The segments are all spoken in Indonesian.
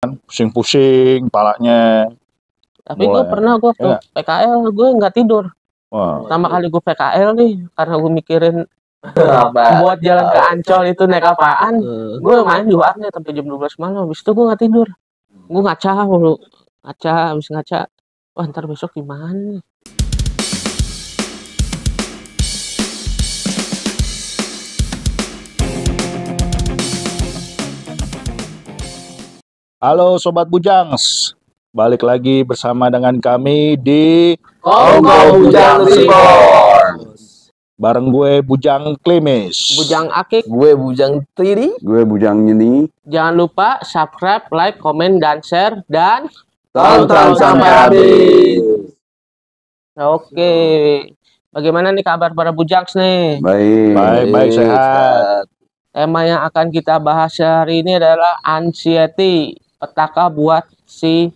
pusing-pusing palanya. Tapi gue pernah gue waktu PKL gue nggak tidur. Pertama kali gue PKL nih karena gue mikirin buat jalan ke Ancol itu naik apaan. Gue main di warnet sampai jam 12 malam. Habis itu gue nggak tidur. Gue ngaca mulu. Habis ngaca. Wah ntar besok gimana nih? Halo Sobat Bujangs, balik lagi bersama dengan kami di Kongko Bujang Report. Bareng gue Bujang Klimis, Bujang Akik, gue Bujang Tiri, gue Bujang Yeni. Jangan lupa subscribe, like, komen, dan share, dan tonton sampai habis. Oke, bagaimana nih kabar para Bujangs nih? Baik sehat. Tema yang akan kita bahas hari ini adalah anxiety, petaka buat si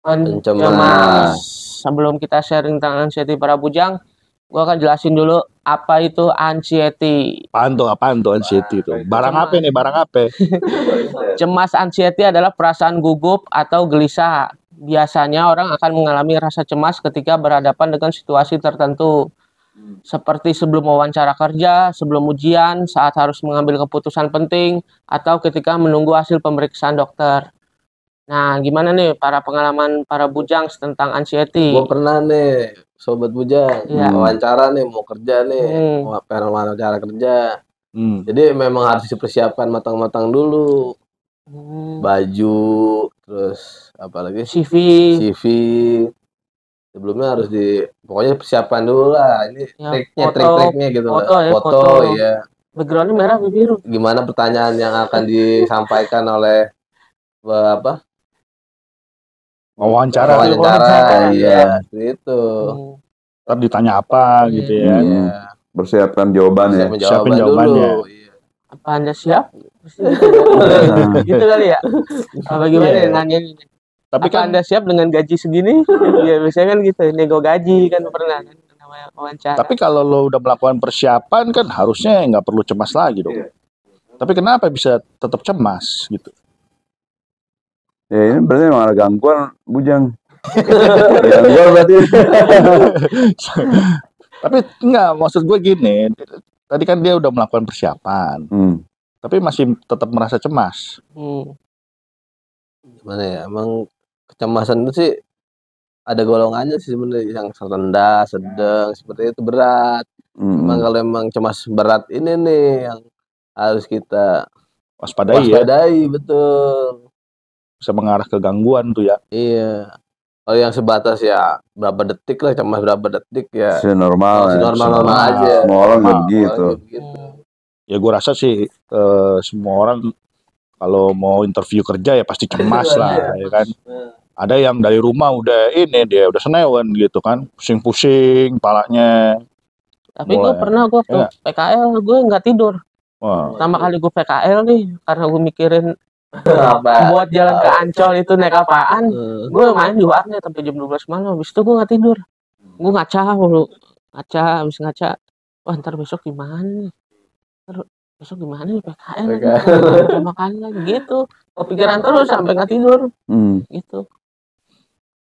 pencemas. Sebelum kita sharing tentang anxiety para Bujang, gue akan jelasin dulu apa itu anxiety. Apaan tuh anxiety itu? Barang apa nih? Barang apa? Cemas anxiety adalah perasaan gugup atau gelisah. Biasanya orang akan mengalami rasa cemas ketika berhadapan dengan situasi tertentu. Seperti sebelum wawancara kerja, sebelum ujian, saat harus mengambil keputusan penting, atau ketika menunggu hasil pemeriksaan dokter. Nah, gimana nih pengalaman para Bujangs tentang anxiety? Gue pernah nih, Sobat Bujang, wawancara nih, mau kerja nih, mau wawancara kerja. Jadi memang harus dipersiapkan matang-matang dulu. Baju, terus apalagi CV. Sebelumnya harus pokoknya persiapan dulu lah. Ini trik-triknya gitu lah. Foto, ya. Backgroundnya merah biru. Gimana pertanyaan yang akan disampaikan oleh wawancara, iya, itu. Ntar ditanya apa gitu ya. Persiapkan jawabannya. Siapin jawabannya. Apa Anda siap? Gitu kali ya. Bagaimana nanya ini? Tapi kan Anda siap dengan gaji segini? Ya biasanya kan gitu, nego gaji kan pernah kan namanya wawancara. Tapi kalau lo udah melakukan persiapan kan harusnya nggak perlu cemas lagi dong. Tapi kenapa bisa tetap cemas gitu? Ya ini berarti memang ada gangguan Bujang. Gangguan berarti. Tapi enggak, maksud gue gini. Tadi kan dia udah melakukan persiapan. Tapi masih tetap merasa cemas. Gimana ya, emang kecemasan itu sih ada golongannya sih sebenarnya, yang rendah, sedang, seperti itu, berat. Emang kalau emang cemas berat ini nih yang harus kita waspadai, betul. Bisa mengarah ke gangguan tuh ya. Iya. Kalau yang sebatas ya berapa detik lah, cemas berapa detik ya. Normal aja. Semua orang begitu. Ya gue rasa sih semua orang kalau mau interview kerja ya pasti cemas lah, ya kan. Ada yang dari rumah udah senewan gitu kan, pusing-pusing palanya. Tapi gue pernah waktu PKL gue nggak tidur. Pertama kali gue PKL nih karena gue mikirin buat jalan ke Ancol itu naik apaan. Gue main di warnet sampai jam 12 malam. Habis itu gue nggak tidur. Gue ngaca mulu. Habis ngaca. Wah ntar besok gimana nih? Besok gimana nih PKL pertama kali lagi gitu. Kepikiran terus sampai nggak tidur. Gitu.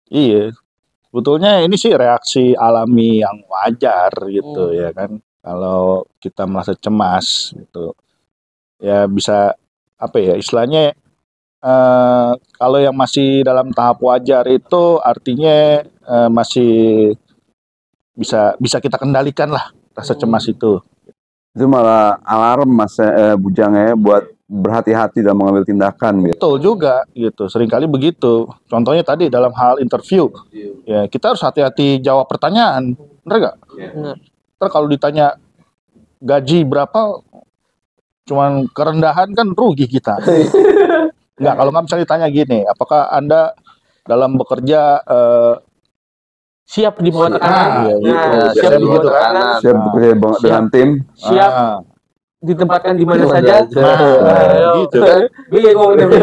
Iya. Sebetulnya ini sih reaksi alami yang wajar gitu ya kan. Kalau kita merasa cemas gitu. Ya bisa istilahnya kalau yang masih dalam tahap wajar itu artinya masih bisa kita kendalikan lah rasa cemas itu. Itu malah alarm Mas Bujang ya buat berhati-hati dalam mengambil tindakan gitu. Betul juga gitu, seringkali begitu. Contohnya tadi dalam hal interview, ya kita harus hati-hati jawab pertanyaan, bener gak? Ntar kalau ditanya gaji berapa, cuman kerendahan kan rugi kita. Enggak, kalau nggak bisa ditanya gini, apakah Anda dalam bekerja siap di bawah tekanan, siap di bawah tekanan, siap bekerja dengan tim, siap ditempatkan di mana saja, gitu kan? Bingung gitu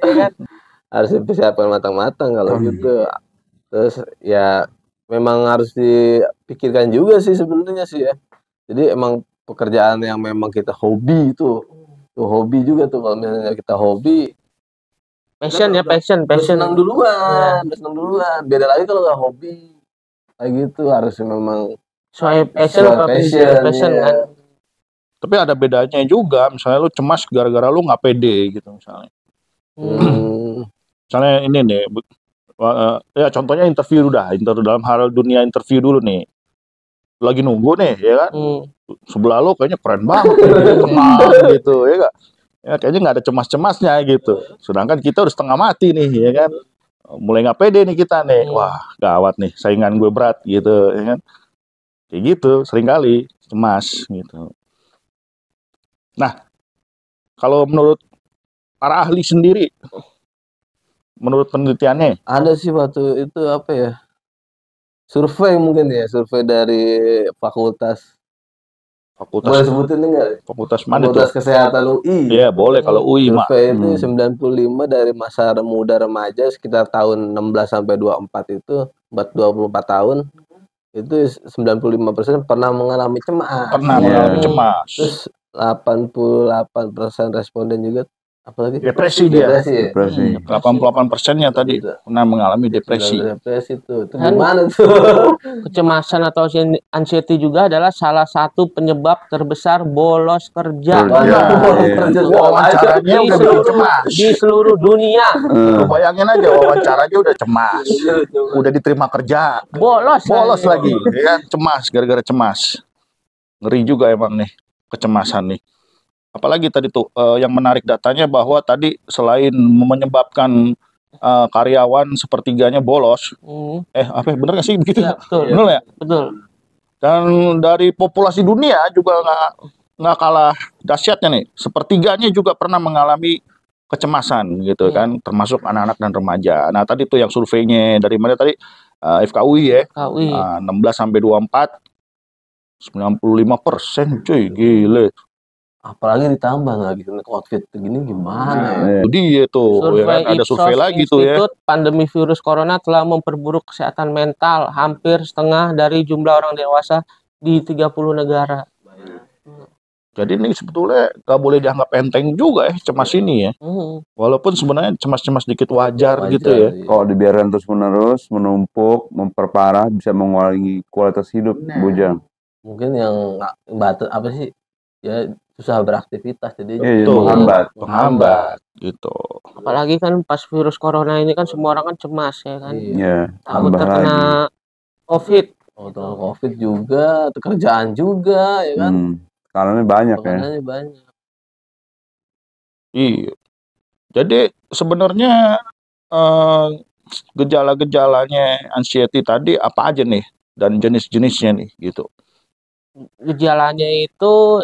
kan? Harus dipersiapkan matang-matang kalau gitu. Terus ya memang harus dipikirkan juga sih sebenarnya sih ya. Jadi emang pekerjaan yang memang kita hobi itu Tuh hobi juga tuh, kalau misalnya kita hobi passion ya, passion senang duluan, senang duluan. Beda lagi kalau nggak hobi kayak gitu, harus memang soal passion kan. Tapi ada bedanya juga, misalnya lu cemas gara-gara lu nggak pede gitu misalnya. Misalnya ini nih, ya contohnya interview dalam hal dunia interview dulu nih. Lagi nunggu nih, ya kan? Sebelah lu kayaknya keren banget, cemas gitu, ya nggak? Ya kayaknya nggak ada cemas-cemasnya gitu. Sedangkan kita udah setengah mati nih, ya kan? Mulai nggak pede nih kita nih, wah gawat nih, saingan gue berat gitu, ya kan? Kayak gitu, seringkali cemas gitu. Nah, kalau menurut para ahli sendiri, menurut penelitiannya, ada sih waktu itu apa ya? Survei mungkin ya, survei dari fakultas. Boleh sebutin enggak? Fakultas mana Fakultas tuh? Kesehatan UI. Iya, boleh kalau UI mah. Survei itu 95 dari masa muda remaja sekitar tahun 16 sampai 24 itu, 24 tahun. Itu 95% pernah mengalami cemas. Terus 88% responden juga apalagi depresi. 88%-nya tadi pernah mengalami depresi. Depresi itu gimana tuh? Kecemasan atau anxiety juga adalah salah satu penyebab terbesar bolos kerja. Wawancaranya udah bikin cemas di seluruh dunia. Bayangin aja, wawancaranya udah cemas, udah diterima kerja, bolos lagi, ya kan? Cemas, gara-gara cemas. Ngeri juga emang nih kecemasan nih. Apalagi tadi tuh yang menarik datanya bahwa tadi selain menyebabkan karyawan sepertiganya bolos, bener nggak sih begitu? Ya, betul. Bener ya? Betul. Dan dari populasi dunia juga nggak kalah dahsyatnya nih, sepertiganya juga pernah mengalami kecemasan gitu kan, termasuk anak-anak dan remaja. Nah tadi tuh yang surveinya dari mana tadi? FKUI ya, 16 sampai 24, 95%, cuy, gile. Apalagi ditambah lagi COVID begini gimana ya? Jadi tuh, ya kan? Ada survei lagi tuh ya. Pandemi virus corona telah memperburuk kesehatan mental hampir setengah dari jumlah orang dewasa di 30 negara. Jadi ini sebetulnya gak boleh dianggap enteng juga ya cemas ini ya. Walaupun sebenarnya cemas-cemas dikit wajar gitu ya. Kalau dibiarkan terus-menerus menumpuk, memperparah, bisa mengurangi kualitas hidup, Bujang. Mungkin yang apa sih? Ya susah beraktivitas jadi penghambat gitu. Apalagi kan pas virus corona ini kan semua orang kan cemas ya kan. Takut terkena COVID. COVID juga, kerjaan juga ya kan. Karena banyak ya. Iya. Jadi sebenarnya gejala-gejalanya anxiety tadi apa aja nih dan jenis-jenisnya nih gitu. Gejalanya itu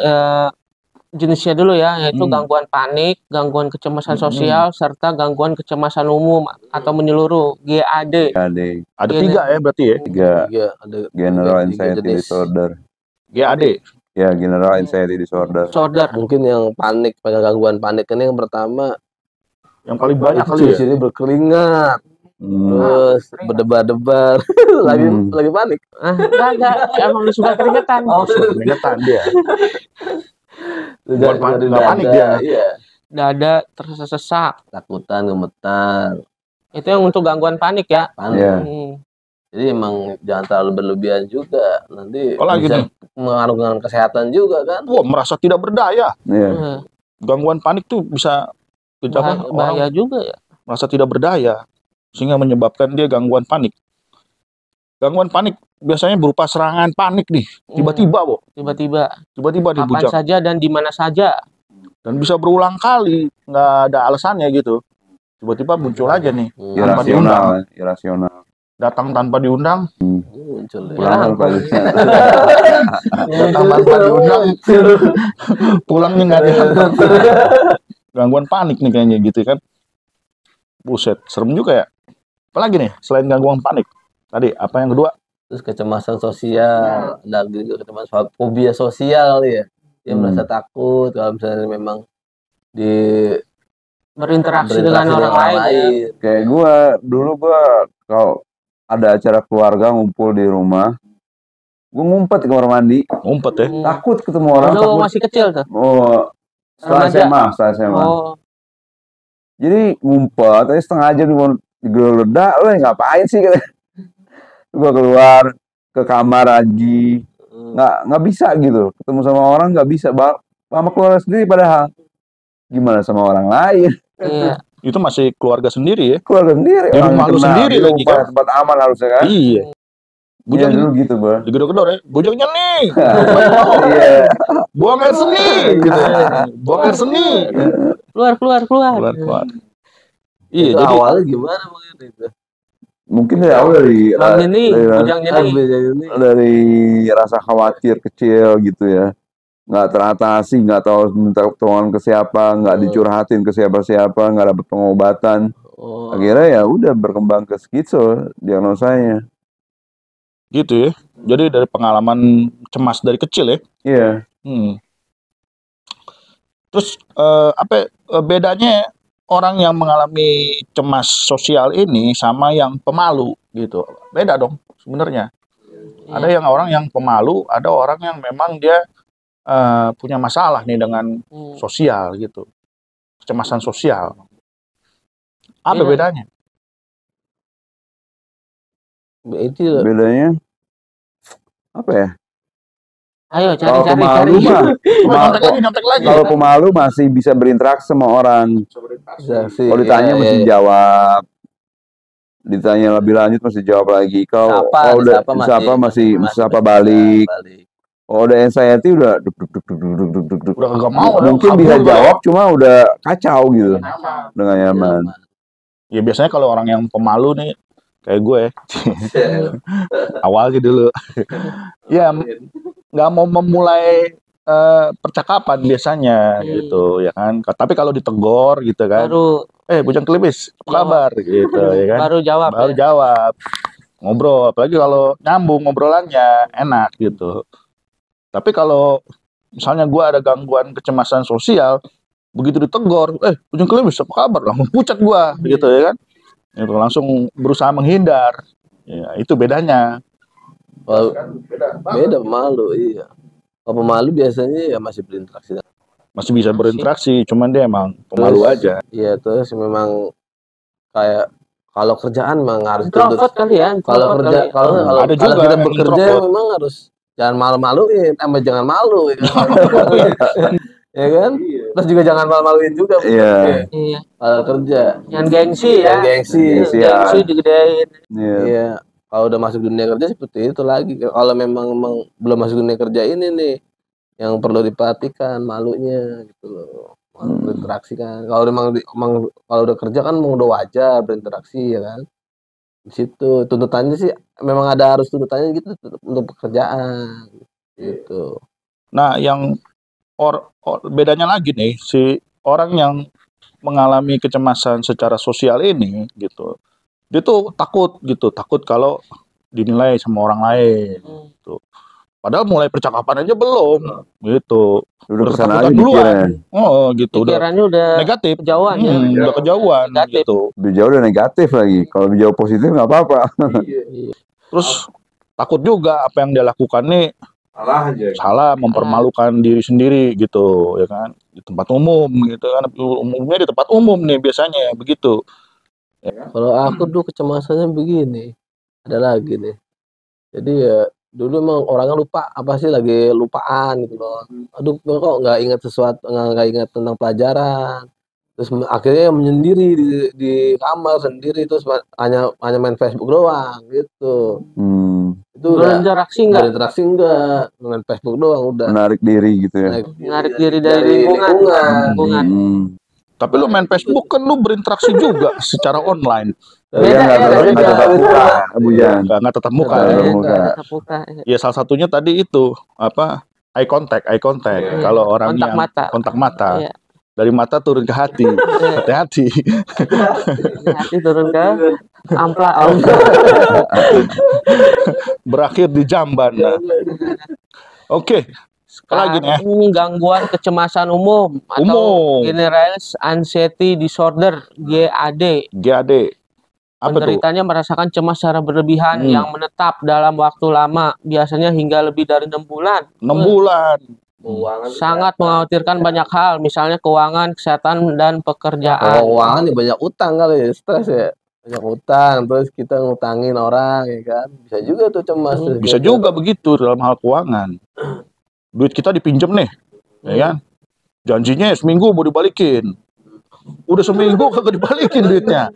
jenisnya dulu ya, yaitu gangguan panik, gangguan kecemasan sosial, serta gangguan kecemasan umum atau menyeluruh (GAD). Ada 3 ya berarti ya? 3. Ada General Anxiety Disorder. GAD. Ya, General Anxiety Disorder. Mungkin yang panik, pada gangguan panik ini yang pertama, yang paling banyak kali ya. Sini berkeringat, terus berdebar-debar, lagi panik. Enggak, emang suka keringetan. Keringetan dia. Udah panik dia. Iya. Dada terasa sesak, takutan, gemetar. Itu yang untuk gangguan panik ya. Jadi emang jangan terlalu berlebihan juga, nanti bisa mengaruh dengan kesehatan juga kan. Merasa tidak berdaya. Gangguan panik tuh bisa bahaya juga ya. Merasa tidak berdaya sehingga menyebabkan dia gangguan panik. Gangguan panik biasanya berupa serangan panik nih, tiba-tiba Tiba-tiba di Bujang. Kapan saja dan di mana saja. Dan bisa berulang kali, nggak ada alasannya gitu. Tiba-tiba muncul aja nih, irasional. Datang tanpa diundang. Pulang tanpa diundang. Pulangnya nggak ada. Gangguan panik nih kayaknya gitu kan. Buset, serem juga ya. Apalagi nih selain gangguan panik? Tadi apa yang kedua? Terus kecemasan sosial, ada juga kecemasan fobia sosial ya. Dia merasa takut kalau misalnya memang berinteraksi dengan orang lain. Kayak dulu kalau ada acara keluarga ngumpul di rumah, gue ngumpet di kamar mandi. Ngumpet ya? Takut ketemu orang. Masih kecil tuh? Setelah SMA. Oh. Jadi ngumpet, tadi setengah jam digeledah, lo ngapain sih? Gue keluar ke kamar lagi, nggak bisa gitu, ketemu sama orang nggak bisa, sama keluarga sendiri padahal. Gimana sama orang lain? Iya. Itu masih keluarga sendiri ya? Keluarga sendiri. Di rumah lu sendiri lagi kan? Tempat aman harusnya kan? Iya. Bujang dulu gitu, Bang. Digedor-gedor ya, bujangnya nih. Iya. Buang air seni gitu. Buang air seni. Keluar. Iya, itu jadi awalnya gimana Bang itu? Mungkin dari awal dari rasa khawatir kecil gitu ya. Nggak teratasi, nggak tahu minta pertolongan ke siapa, nggak dicurhatin ke siapa-siapa, nggak dapat pengobatan. Akhirnya ya udah berkembang ke skizo diagnosanya. Gitu ya. Jadi dari pengalaman cemas dari kecil ya. Iya. Terus apa bedanya orang yang mengalami cemas sosial ini sama yang pemalu gitu? Beda dong sebenarnya. Ada yang orang yang pemalu, ada orang yang memang dia punya masalah nih dengan sosial gitu. Kecemasan sosial. Apa bedanya? Bedanya apa ya? Ayo cari. Kalau pemalu masih bisa berinteraksi sama orang. Kalau ditanya masih jawab. Ditanya lebih lanjut masih jawab lagi. Kalau udah disapa masih sapa balik. Kalau udah anxiety udah udah gak mau. Mungkin bisa jawab cuma udah kacau gitu. Dengan nyaman. Ya biasanya kalau orang yang pemalu nih kayak gue awalnya dulu ya nggak mau memulai percakapan biasanya gitu ya kan, tapi kalau ditegor gitu kan baru bujang kelibis apa kabar gitu ya kan, baru jawab ngobrol, apalagi kalau nyambung ngobrolannya enak gitu. Tapi kalau misalnya gue ada gangguan kecemasan sosial, begitu ditegor bujang kelibis apa kabar, langsung pucat gue gitu ya kan. Itu langsung berusaha menghindar. Ya, itu bedanya. Beda pemalu, iya. Kalau pemalu biasanya ya masih berinteraksi. Masih bisa berinteraksi, cuman dia emang pemalu aja. Iya, terus memang kayak kalau kerjaan memang harus introvert kali ya. Kalau ada juga kita bekerja memang harus jangan malu-maluin, jangan malu ya. Ya kan? Terus juga jangan malu-maluin juga. Iya. Kalau kerja. Yang gengsi ya. Gengsi digedein. Iya. Kalau udah masuk dunia kerja seperti itu lagi. Kalau memang belum masuk dunia kerja ini nih, yang perlu diperhatikan malunya gitu loh. Berinteraksi kan. Kalau memang kalau udah kerja kan udah wajar berinteraksi ya kan. Di situ tuntutannya sih memang harus tuntutannya gitu untuk pekerjaan gitu. Nah, yang bedanya lagi nih, si orang yang mengalami kecemasan secara sosial ini gitu, dia tuh takut kalau dinilai sama orang lain gitu. Padahal mulai percakapan aja belum gitu, udah ketakutan duluan. Gitu, pikirannya udah negatif, kejauhan udah kejauhan gitu. Lebih jauh udah negatif lagi, kalau lebih jauh positif nggak apa-apa. Terus takut juga apa yang dia lakukan nih salah, mempermalukan diri sendiri gitu ya kan, di tempat umum gitu kan, umumnya di tempat umum nih biasanya begitu ya. Kalau aku dulu kecemasannya begini, ada lagi nih, jadi ya dulu emang orangnya lupa apa sih, lagi lupaan gitu loh. Aduh kok nggak ingat sesuatu, nggak ingat tentang pelajaran, terus akhirnya menyendiri di kamar sendiri, terus hanya main Facebook doang gitu. Itu berinteraksi enggak dengan Facebook doang, udah menarik diri gitu ya, menarik diri dari lingkungan. Tapi lu main Facebook kan lu berinteraksi juga secara online. Nggak tetap muka, nggak tetap muka. Ya salah satunya tadi itu apa, eye contact. Kalau orang yang kontak mata. Iya. Dari mata turun ke hati, hati-hati. Hati turun ke ampla. Berakhir di jamban. Oke. Lagi nih. Gangguan kecemasan umum atau Generalized Anxiety Disorder (GAD). Penderitanya merasakan cemas secara berlebihan yang menetap dalam waktu lama, biasanya hingga lebih dari 6 bulan. 6 bulan. Sangat mengkhawatirkan banyak hal, misalnya keuangan, kesehatan, dan pekerjaan. Keuangan ya banyak utang kali ya, stres ya. Banyak utang, terus kita ngutangin orang ya kan. Bisa juga tuh cemas. Bisa juga begitu dalam hal keuangan. Duit kita dipinjem nih, ya kan? Janjinya seminggu mau dibalikin. Udah seminggu kagak dibalikin duitnya.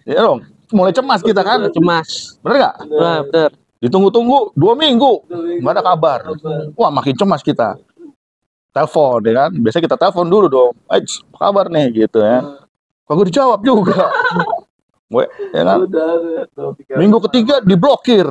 Ya dong, mulai cemas kita kan? Cemas. Bener nggak? Bener. Ditunggu-tunggu 2 minggu, nggak ada kabar. Wah, makin cemas kita. Telepon, ya kan? Biasanya kita telepon dulu dong. Apa kabar nih, gitu ya. Kagak dijawab juga. Ya kan? Minggu ketiga diblokir.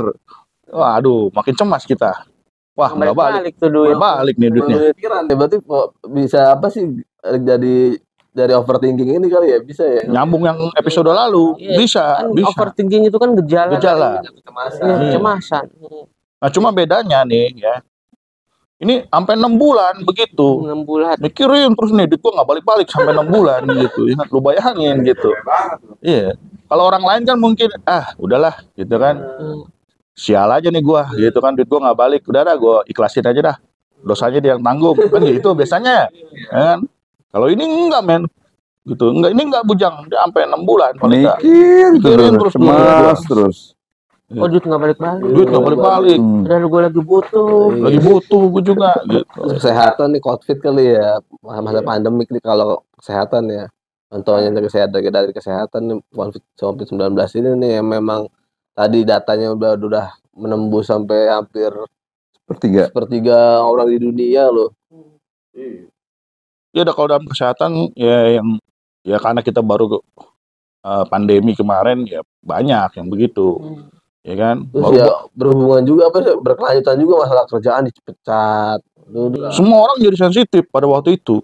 Waduh, makin cemas kita. Wah, nggak balik tuh duit. Balik nih duitnya. Berarti kok bisa apa sih jadi dari overthinking ini kali ya, bisa ya? Nyambung yang episode lalu. Bisa, kan bisa. Overthinking itu kan gejala. Kecemasan. Nah, cuma bedanya nih ya. Ini sampai 6 bulan begitu. 6 bulan. Mikirin terus nih, duit gua nggak balik-balik sampai 6 bulan gitu. Ingat, lu bayangin gitu. Iya. Kalau orang lain kan mungkin udahlah gitu kan. Sial aja nih gua gitu kan, duit gua nggak balik. Udah dah, gua ikhlasin aja dah. Dosanya dia yang tanggung kan gitu biasanya. Ya kan? Kalau ini enggak, men. Gitu. Enggak, ini enggak bujang. Dia sampai 6 bulan. Mikirin terus cemas terus. Oh, duit nggak balik-balik. Duit nggak balik-balik. Padahal gue lagi butuh. Lagi butuh gue juga. Gitu. Kesehatan nih, COVID kali ya, masa pandemik nih, kalau kesehatan ya. Contohnya dari kesehatan nih, COVID-19 ini nih yang memang tadi datanya udah menembus sampai hampir sepertiga orang di dunia loh. Ya udah, kalau dalam kesehatan ya yang ya karena kita baru pandemi kemarin ya banyak yang begitu. Ya kan? Terus ya berhubungan juga berkelanjutan juga masalah kerjaan dipecat. Semua orang jadi sensitif pada waktu itu.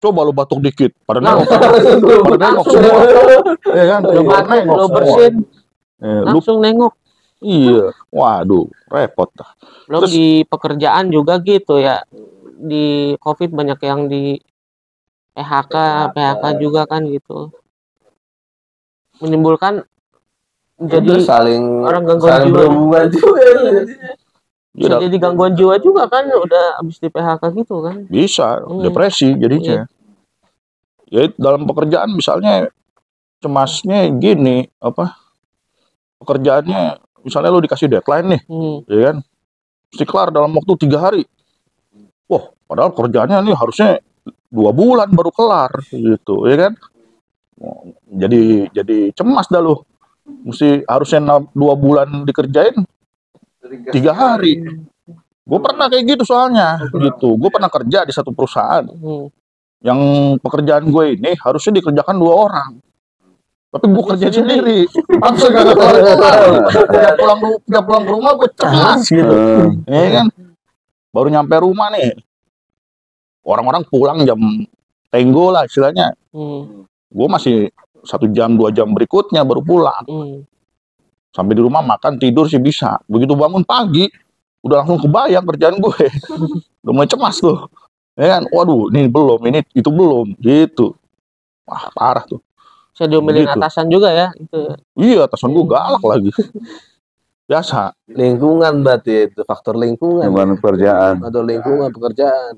Coba lu batuk dikit, pada nengok semua. Ya kan? Lu bersin. Langsung nengok. Iya, waduh, repot dah. Belum di pekerjaan juga gitu ya. Di COVID banyak yang di PHK juga kan gitu. Menimbulkan jadi orang gangguan jiwa juga. Bisa jadi gangguan jiwa juga kan, udah habis di PHK gitu kan. Bisa, depresi jadinya. Ya dalam pekerjaan misalnya cemasnya gini, pekerjaannya misalnya lo dikasih deadline nih, ya kan, mesti kelar dalam waktu 3 hari. Wah, padahal kerjaannya nih harusnya 2 bulan baru kelar gitu, ya kan. Jadi cemas dah lo. Mesti harusnya 2 bulan dikerjain 3 hari. Gue pernah kayak gitu soalnya gitu. Gue pernah kerja di satu perusahaan yang pekerjaan gue ini harusnya dikerjakan 2 orang, tapi gue kerja sendiri. Langsung gak pulang ke rumah gue cemas gitu. Ya kan, baru nyampe rumah nih, orang-orang pulang jam tenggo lah istilahnya. Gue masih 1 jam 2 jam berikutnya baru pulang. Sampai di rumah makan tidur sih bisa. Begitu bangun pagi udah langsung kebayang kerjaan gue. Udah mulai cemas tuh. Ya kan, waduh, ini belum, ini itu belum gitu. Wah, parah tuh. Saya diomelin atasan juga ya itu. Iya, atasan gue galak lagi. Biasa. Lingkungan berarti itu, faktor lingkungan. Pekerjaan. Atau lingkungan pekerjaan.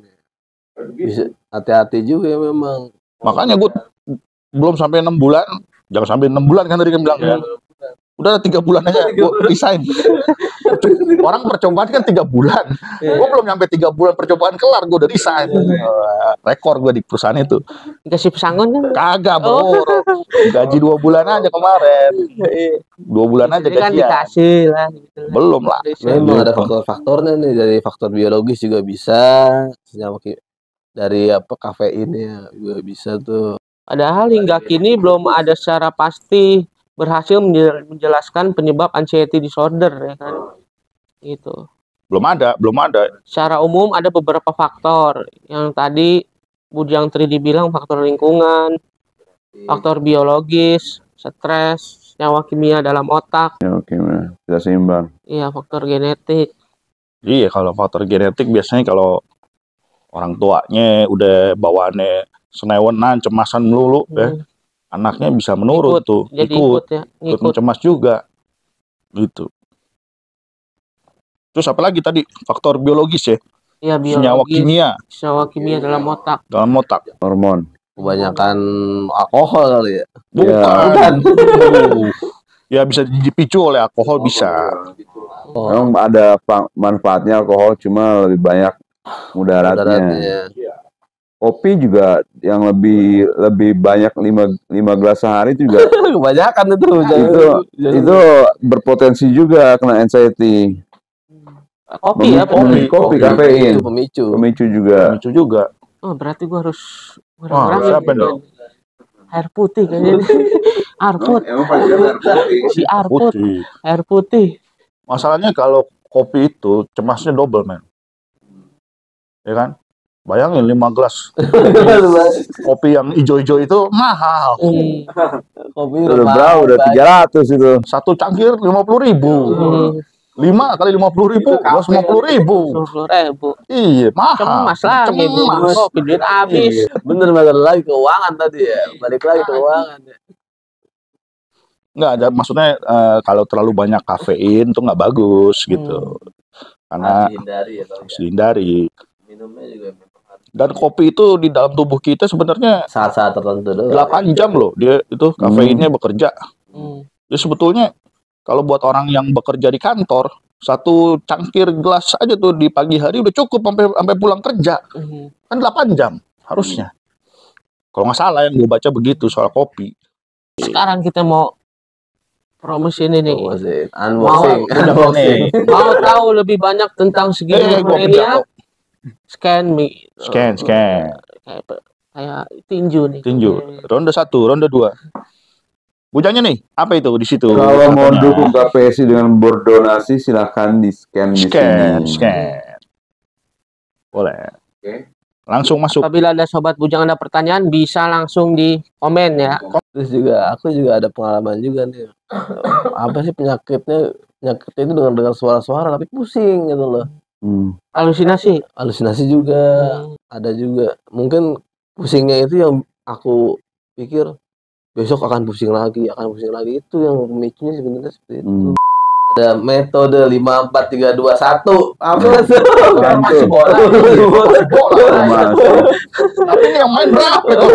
Bisa hati-hati juga ya memang. Makanya gue belum sampai 6 bulan, jangan sampai 6 bulan kan tadi kan bilang ya. Udah 3 bulan aja gue resign. Orang percobaan kan 3 bulan. Gue belum nyampe 3 bulan percobaan kelar, gue udah resign. Rekor gue di perusahaan itu. Dikasih pesangon kan? Kagak, bro. Gaji 2 bulan aja kemarin. 2 bulan aja gajian. Kan dikasih lah. Gitu. Belum lah. Memang ada faktor-faktornya nih, dari faktor biologis juga bisa. Dari kafein ya juga bisa tuh. Padahal hingga kini belum ada secara pasti berhasil menjelaskan penyebab anxiety disorder ya kan. Gitu. Belum ada. Secara umum ada beberapa faktor yang tadi Bujang 3D bilang, faktor lingkungan, faktor biologis, stres, senyawa kimia dalam otak. Ya, oke, tidak seimbang. Iya, faktor genetik. Iya, kalau faktor genetik biasanya kalau orang tuanya udah bawaannya senewenan, cemasan melulu ya. Anaknya bisa menurun tuh, ikut mencemas juga gitu. Terus apa lagi tadi, faktor biologis ya? Iya, senyawa kimia. Senyawa kimia dalam otak. Dalam otak. Hormon. Kebanyakan alkohol kali ya. Bukan. Ya bisa dipicu oleh alkohol bisa. Memang ada manfaatnya alkohol, cuma lebih banyak mudaratnya. Kopi juga yang lebih banyak 5 gelas sehari itu juga kebanyakan itu berpotensi juga kena anxiety. Kopi kafein pemicu juga. Oh, berarti gua harus siapa dong? Air putih kayaknya. Air putih. Masalahnya kalau kopi itu cemasnya double, men. Ya kan? Bayangin 5 gelas. Kopi yang hijau-hijau itu mahal. Kopi udah 300 itu. Satu cangkir 50.000. 5 kali 50.000, 250.000. Iya, mahal. Cemas lagi. Kopi duit habis. Bener lagi keuangan tadi ya. Balik lagi keuangan ya. Nggak ada, maksudnya kalau terlalu banyak kafein tuh nggak bagus gitu. Karena harus dihindari. Minumnya juga. Dan kopi itu di dalam tubuh kita sebenarnya saat-saat tertentu 8 jam loh dia itu kafeinnya bekerja. Jadi sebetulnya kalau buat orang yang bekerja di kantor, satu cangkir gelas aja tuh di pagi hari udah cukup sampai pulang kerja. Kan 8 jam harusnya. Kalau nggak salah yang gue baca begitu soal kopi. Sekarang kita mau promosi ini nih. Unboxing. Mau tahu lebih banyak tentang segi milenial? Scan. Kayak tinju nih. Ronde 1, ronde 2. Bujangnya nih, apa itu di situ? Kalau mau dukung KPSI dengan berdonasi, silahkan di scan di sini. Boleh. Langsung masuk. Apabila ada sobat bujang ada pertanyaan, bisa langsung di komen ya. Terus juga aku juga ada pengalaman juga nih. Apa sih penyakitnya? Penyakitnya itu dengan suara-suara tapi pusing gitu loh. Halusinasi juga ada juga. Mungkin pusingnya itu yang aku pikir besok akan pusing lagi itu yang pemicunya sebenarnya seperti itu. Ada metode 5, 4, 3, 2, 1. Apa itu? Masih bola. Tapi ini yang main berapa itu?